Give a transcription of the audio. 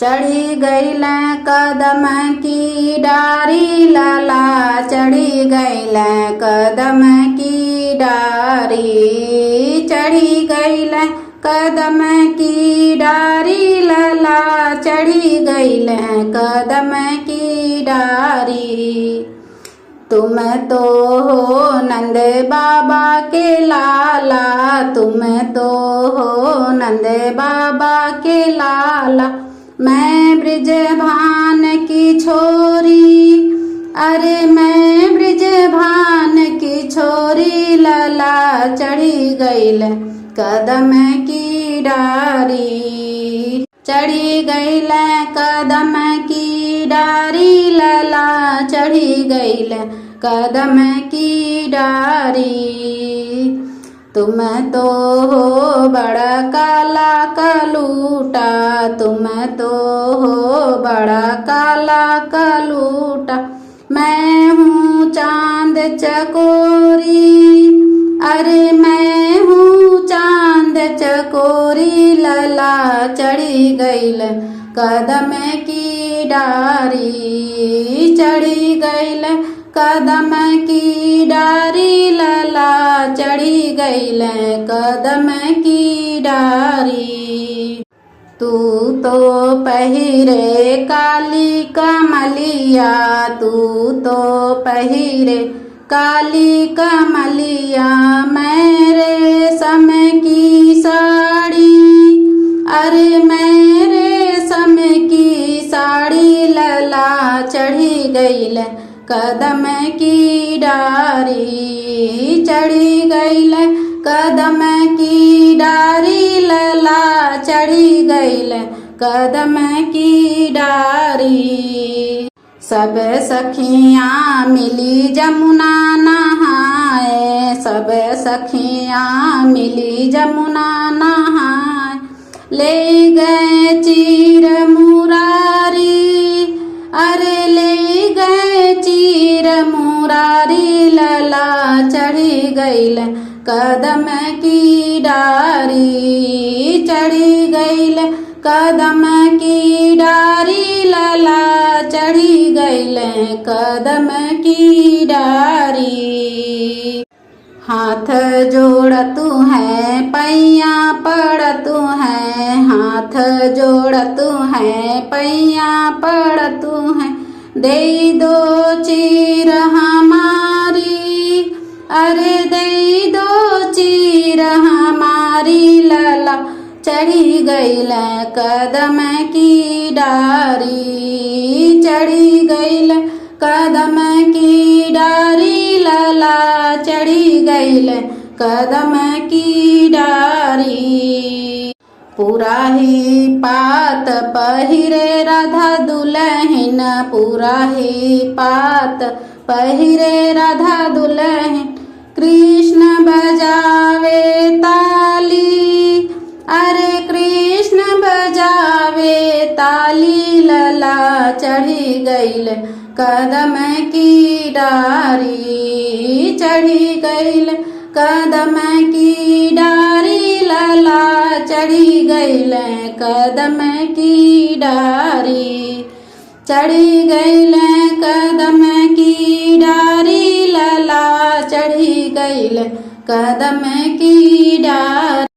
चढ़ी गईल कदम की डारी लाला, चढ़ी गईल कदम की डारी, चढ़ी गईल कदम की डारी लाला, चढ़ी गईल कदम की डारी। तुम तो हो नंद बाबा के लाला, तुम तो हो नंद बाबा के लाला, मैं ब्रिजभान की छोरी, अरे मैं ब्रिजभान की छोरी लाला, चढ़ी गईल कदम की डारी, चढ़ी गईल कदम की डारी लाला, चढ़ी गईल कदम की डारी। तुम तो हो बड़ा काला कलूटा, तुम तो हो बड़ा काला कलूटा, मैं हूँ चांद चकोरी, अरे मैं हूँ चांद चकोरी लाला, चढ़ी गईल कदम की डारी, चढ़ी गईल कदम की डारी लाला, चढ़ी गईल कदम की डारी। तू तो पहिरे काली कमलिया, तू तो पहिरे काली कमलिया, मेरे रेशम की साड़ी, अरे मेरे रेशम की साड़ी लाला, चढ़ी गईल कदम की डारी, चढ़ी गईल कदम की डारी लाला, चढ़ी गईल कदम की डारी। सब सखियाँ मिली जमुना नहाए, सब सखियाँ मिली जमुना नहाए, ले गए चीर मुरारी, अरे ले गए चीर मुरारी लाला, चढ़ी गईल कदम की डारी, चढ़ी गईल कदम की डारी लाला, चढ़ी गईल कदम की डारी। हाथ जोड़ तू है पैया पड़ तू है, हाथ जोड़ तू है पैया पड़ तू है, दे दो चीर हमारी, अरे दे दो चीर हमारी लाला, चढ़ी गईल कदम की डारी, चढ़ी गईल कदम की डारी लाला, चढ़ी गईल कदम की डारी। पूरा ही पात पहिरे राधा दुल्हन, पूरा ही पात पहिरे राधा दुल्हन, कृष्ण बजावे ताली, अरे कृष्ण बजावे ताली लाला, चढ़ी गईल कदम की डारी, चढ़ी गईल कदम की डारी लाला, चढ़ी गईल कदम की डारी, चढ़ी गईल कदम की डारी लाला, चढ़ी गईल कदम की डारी।